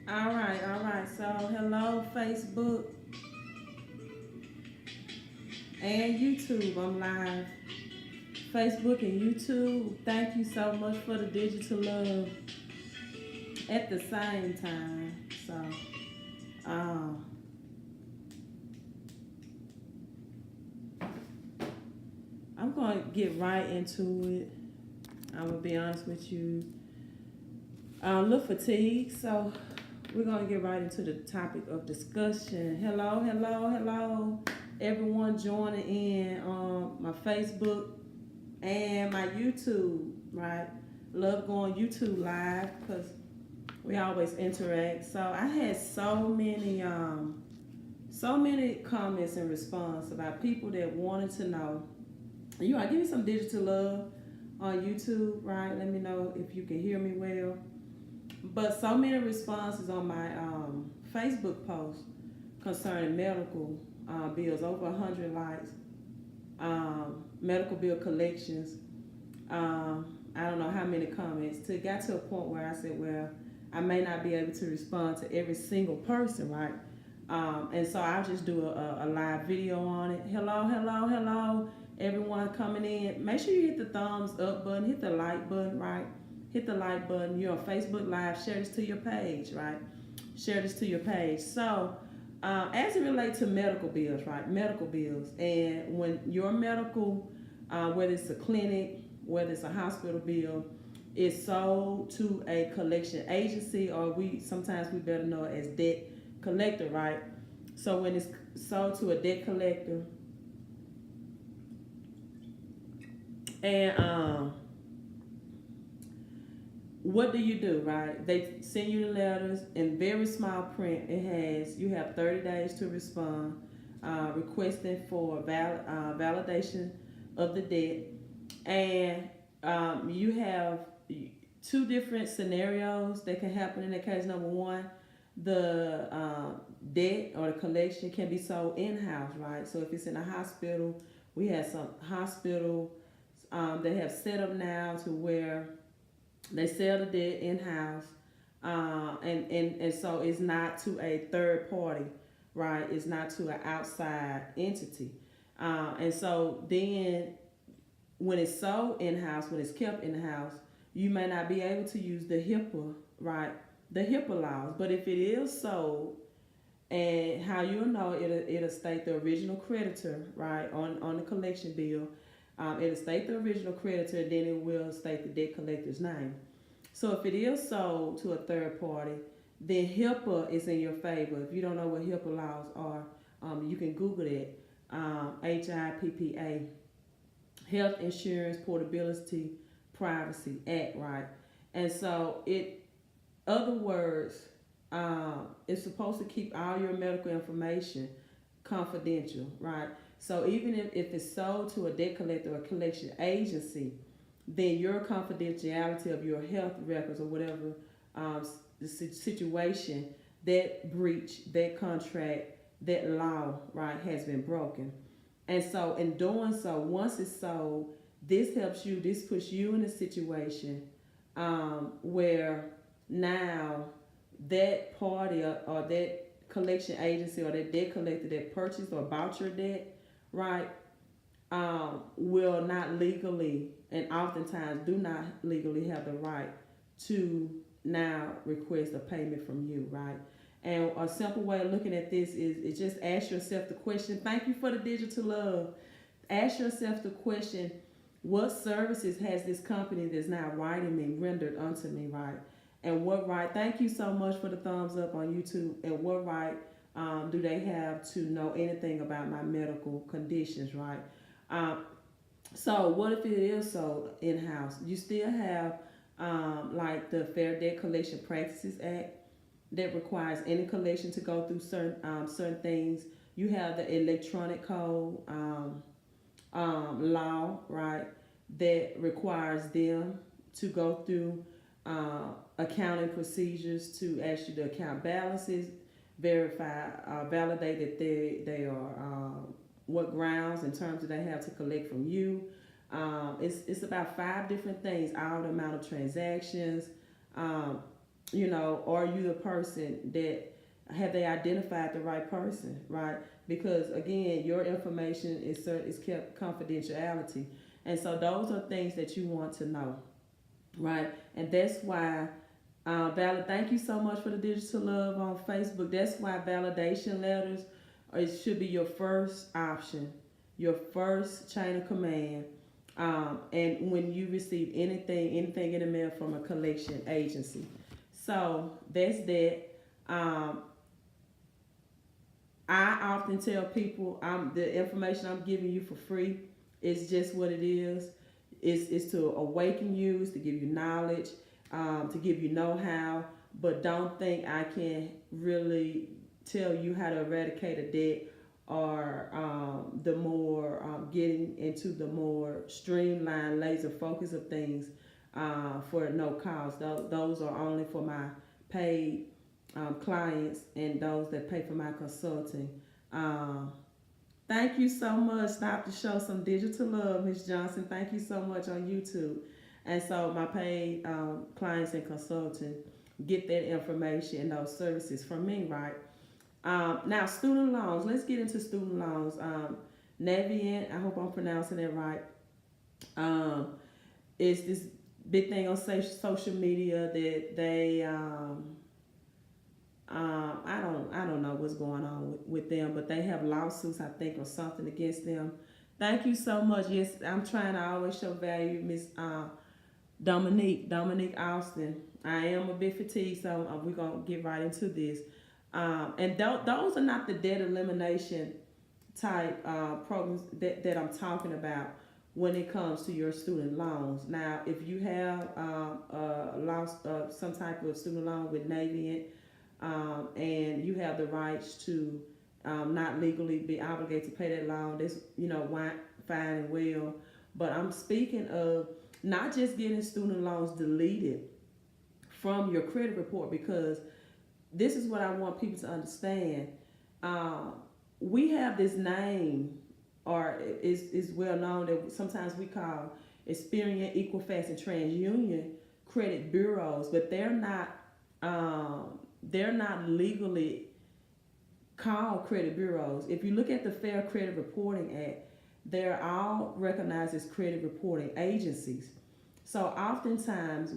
All right. So, hello, Facebook and YouTube. I'm live. Facebook and YouTube. Thank you so much for the digital love at the same time. So, uh, I'm going to get right into it. I'm going to be honest with you. I'm a little fatigued, so we're going to get right into the topic of discussion. Hello, hello, hello. Everyone joining in on my Facebook and my YouTube, right? Love going YouTube live because we always interact. So I had so many comments and response about people that wanted to know. You all give me some digital love on YouTube, right? Let me know if you can hear me well. But so many responses on my Facebook post concerning medical bills, over 100 likes, medical bill collections. I don't know how many comments. To got to a point where I said, well, I may not be able to respond to every single person, right? And so I'll just do a live video on it. Hello, hello, hello, everyone coming in. Make sure you hit the thumbs up button, hit the like button, right? Hit the like button. You're on Facebook Live. Share this to your page, right? Share this to your page. So, as it relates to medical bills, right? Medical bills. And when your medical, whether it's a clinic, whether it's a hospital bill, is sold to a collection agency, or sometimes we better know it as debt collector, right? So when it's sold to a debt collector, and what do you do, right? They send you the letters in very small print. It has, you have 30 days to respond, requesting for validation of the debt. And you have two different scenarios that can happen in that case. Number one, the debt or the collection can be sold in-house, right? So if it's in a hospital, we have some hospital that have set up now to where they sell the debt in-house, and so it's not to a third party, right? It's not to an outside entity. And so then when it's sold in-house, when it's kept in-house, you may not be able to use the HIPAA, right? The HIPAA laws. But if it is sold, and how you'll know, it'll state the original creditor, right, on the collection bill. It'll state the original creditor, then it will state the debt collector's name. So if it is sold to a third party, then HIPAA is in your favor. If you don't know what HIPAA laws are, you can Google it. HIPPA, Health Insurance Portability Privacy Act, right? And so other words, it's supposed to keep all your medical information confidential, right? So even if it's sold to a debt collector or collection agency, then your confidentiality of your health records or whatever the situation, that breach, that contract, that law, right, has been broken. And so in doing so, once it's sold, this puts you in a situation where now that party or that collection agency or that debt collector that purchased or bought your debt, right, will not legally, and oftentimes do not legally, have the right to now request a payment from you, right? And a simple way of looking at this is just ask yourself the question. Thank you for the digital love. Ask yourself the question: what services has this company that's now writing me rendered unto me, right? And what right? Thank you so much for the thumbs up on YouTube. And what right do they have to know anything about my medical conditions, right? So what if it is sold in-house? You still have like the Fair Debt Collection Practices Act that requires any collection to go through certain things. You have the electronic code law, right, that requires them to go through accounting procedures to ask you the account balances, verify, validate that they are what grounds and terms that they have to collect from you. It's about 5 different things: all the amount of transactions, are you the person that, have they identified the right person, right? Because again, your information is kept confidentiality, and so those are things that you want to know, right? And that's why, thank you so much for the digital love on Facebook. That's why validation letters, it should be your first option, your first chain of command. And when you receive anything in the mail from a collection agency. So that's that. Um, I often tell people, the information I'm giving you for free is just what it is. It's to awaken you, it's to give you knowledge, to give you know-how. But don't think I can really tell you how to eradicate a debt, or the more getting into the more streamlined laser focus of things for no cost. Those are only for my paid clients and those that pay for my consulting. Um, Thank you so much. Stop to show some digital love, Miss Johnson. Thank you so much on YouTube. And so my paid clients and consulting get that information and those services from me, right? Now, student loans. Let's get into student loans. Navient, I hope I'm pronouncing it right. Um, is this big thing on social media that they I don't know what's going on with them, but they have lawsuits, I think, or something against them. Thank you so much. Yes, I'm trying to always show value, Miss Dominique Austin. I am a bit fatigued, so we're gonna get right into this. And those are not the debt elimination type programs that I'm talking about when it comes to your student loans. Now, if you have lost some type of student loan with Navient, and you have the rights to not legally be obligated to pay that loan, that's fine and well. But I'm speaking of not just getting student loans deleted from your credit report, because this is what I want people to understand. We have this name, or is well known, that sometimes we call Experian, Equifax, and TransUnion credit bureaus, but they're not legally called credit bureaus. If you look at the Fair Credit Reporting Act, they're all recognized as credit reporting agencies. So oftentimes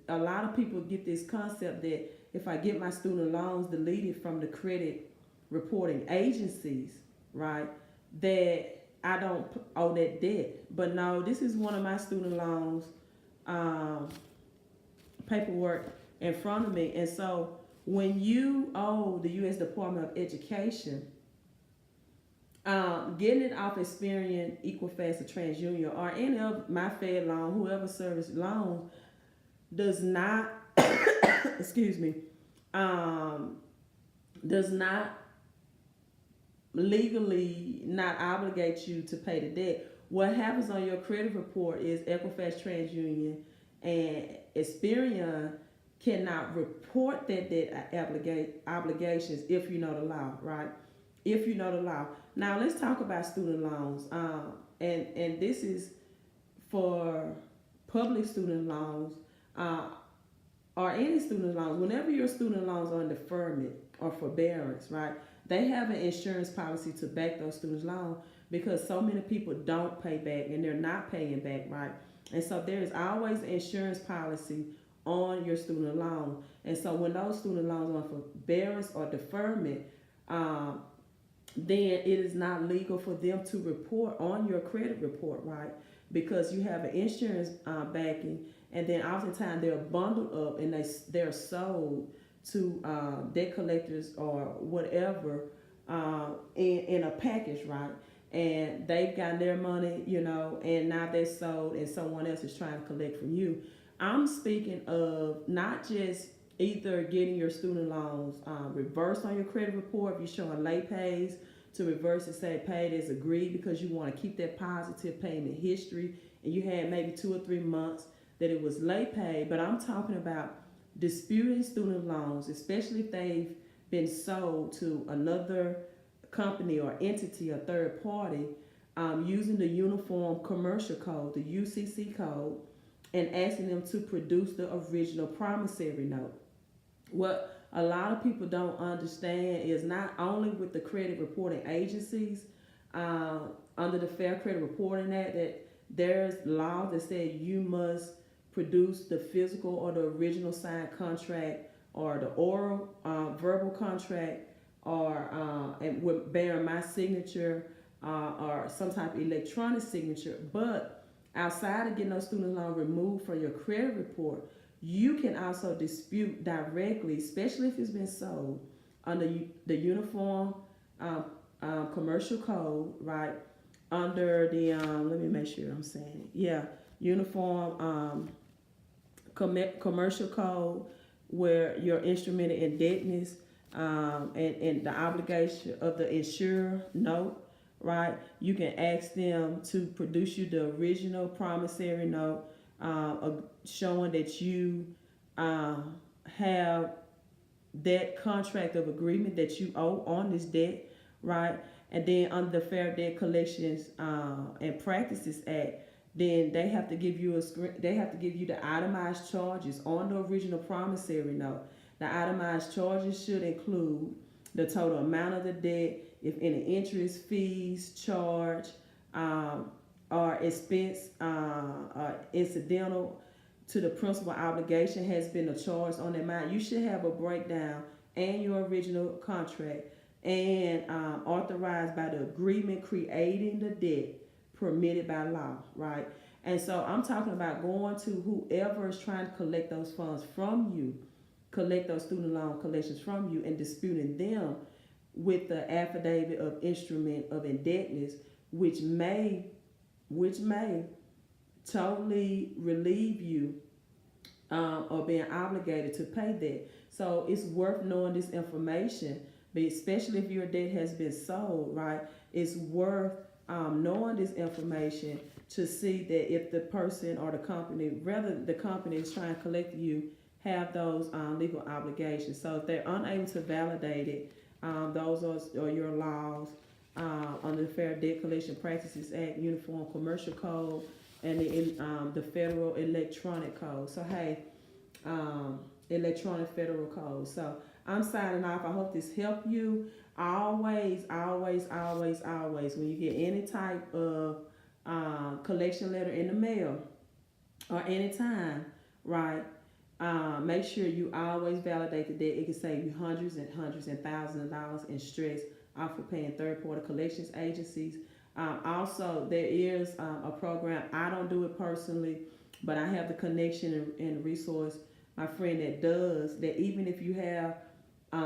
a lot of people get this concept that if I get my student loans deleted from the credit reporting agencies, right, that I don't owe that debt. But no, this is one of my student loans paperwork in front of me. And so when you owe the U.S. Department of Education, getting it off Experian, Equifax, or TransUnion, or any of my Fed loan, whoever service loans, does not, excuse me, does not legally not obligate you to pay the debt. What happens on your credit report is Equifax, TransUnion, and Experian cannot report that debt obligations if you know the law, right? If you know the law. Now let's talk about student loans. And this is for public student loans, or any student loans. Whenever your student loans are in deferment or forbearance, right? They have an insurance policy to back those student loans, because so many people don't pay back and they're not paying back, right? And so there is always an insurance policy on your student loan. And so when those student loans are for forbearance or deferment, then it is not legal for them to report on your credit report, right? Because you have an insurance backing, and then oftentimes they're bundled up and they're sold to debt collectors or whatever in a package, right? And they've gotten their money, and now they're sold and someone else is trying to collect from you. I'm speaking of not just either getting your student loans reversed on your credit report if you're showing late pays, to reverse and say paid as agreed, because you want to keep that positive payment history and you had maybe 2 or 3 months that it was late paid. But I'm talking about disputing student loans, especially if they've been sold to another company or entity or third party, using the Uniform Commercial Code, the UCC code, and asking them to produce the original promissory note. What a lot of people don't understand is not only with the credit reporting agencies, under the Fair Credit Reporting Act, that there's laws that say you must produce the physical or the original signed contract or the oral verbal contract or and with bearing my signature or some type of electronic signature. But outside of getting those student loans removed from your credit report, you can also dispute directly, especially if it's been sold under the Uniform Commercial Code, right? Under the let me make sure I'm saying it. Yeah, Uniform Commercial Code, where your instrument of indebtedness and the obligation of the insurer note, right? You can ask them to produce you the original promissory note, showing that you have that contract of agreement that you owe on this debt, right? And then under the Fair Debt Collections and Practices Act, then they have to give you the itemized charges on the original promissory note. The itemized charges should include the total amount of the debt, if any interest, fees, charge, or expense incidental to the principal obligation has been a charge on the amount. You should have a breakdown and your original contract and authorized by the agreement creating the debt permitted by law, right? And so I'm talking about going to whoever is trying to collect those funds from you, collect those student loan collections from you, and disputing them with the affidavit of instrument of indebtedness, which may totally relieve you or being obligated to pay that. So it's worth knowing this information, but especially if your debt has been sold, right? It's worth knowing this information to see that if the person or the company, rather the company is trying to collect you, have those legal obligations. So if they're unable to validate it, those are your laws under the Fair Debt Collection Practices Act, Uniform Commercial Code, and the Federal Electronic Code. So hey, Electronic Federal Code. So I'm signing off. I hope this helped you. Always, when you get any type of collection letter in the mail or anytime, right? Make sure you always validate the debt. It can save you hundreds and thousands of dollars in stress off of paying third-party collections agencies. Also, there is a program. I don't do it personally, but I have the connection and resource. My friend that does that. Even if you have,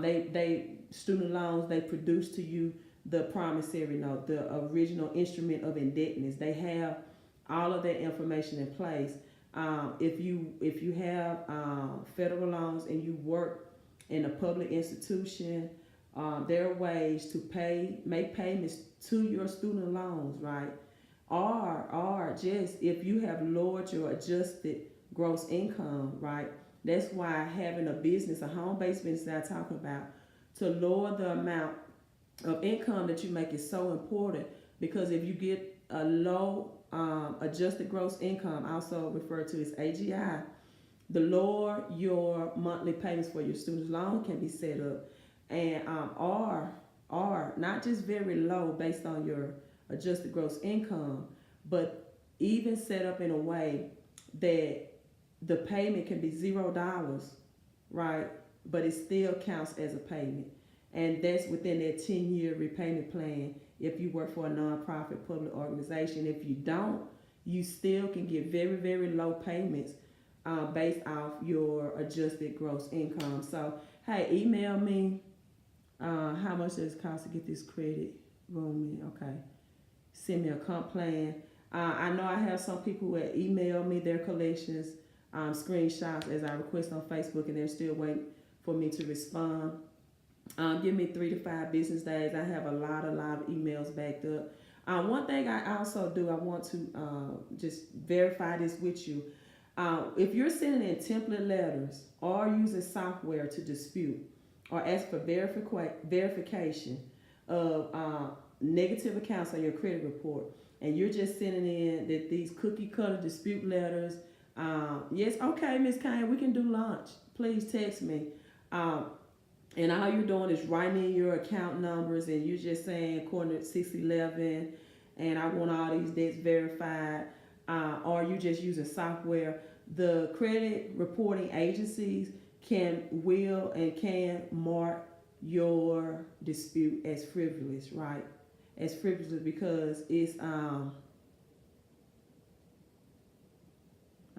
they student loans, they produce to you the promissory note, the original instrument of indebtedness. They have all of that information in place. If you have federal loans and you work in a public institution, there are ways to make payments to your student loans, right? Or just if you have lowered your adjusted gross income, right? That's why having a business, a home-based business that I talk about, to lower the amount of income that you make is so important, because if you get a low adjusted gross income, also referred to as AGI, the lower your monthly payments for your student loan can be set up, and are not just very low based on your adjusted gross income, but even set up in a way that the payment can be $0, right? But it still counts as a payment. And that's within that 10-year repayment plan if you work for a nonprofit public organization. If you don't, you still can get very, very low payments based off your adjusted gross income. So, hey, email me. How much does it cost to get this credit room in? Okay. Send me a comp plan. I know I have some people who have emailed me their collections, screenshots as I request on Facebook, and they're still waiting for me to respond. Give me 3 to 5 business days. I have a lot of emails backed up. One thing I also do, I want to just verify this with you. If you're sending in template letters or using software to dispute or ask for verification of negative accounts on your credit report, and you're just sending in that these cookie cutter dispute letters, yes, okay, Miss Kane, we can do lunch. Please text me. Um, and all you're doing is writing in your account numbers, and you're just saying according to 611, and I want all these debts verified, or you just using software. The credit reporting agencies will and can mark your dispute as frivolous, right? As frivolous because it's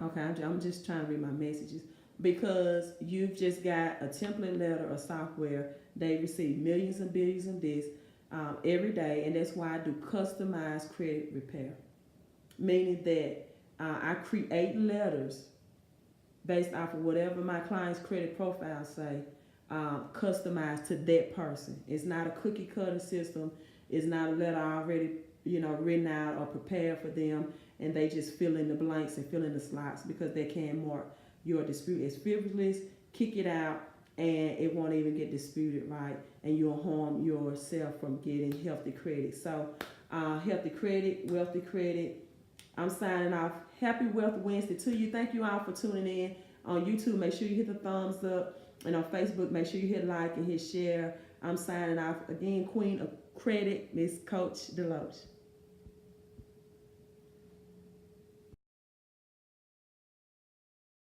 okay. I'm just trying to read my messages because you've just got a template letter or software. They receive millions and billions of this every day, and that's why I do customized credit repair, meaning that I create letters based off of whatever my client's credit profile say, customized to that person. It's not a cookie cutter system. It's not a letter already, written out or prepared for them, and they just fill in the blanks and fill in the slots because they can mark your dispute as frivolous, kick it out, and it won't even get disputed, right? And you'll harm yourself from getting healthy credit. So, healthy credit, wealthy credit. I'm signing off. Happy Wealth Wednesday to you. Thank you all for tuning in. On YouTube, make sure you hit the thumbs up. And on Facebook, make sure you hit like and hit share. I'm signing off. Again, Queen of Credit, Miss Coach DeLoach.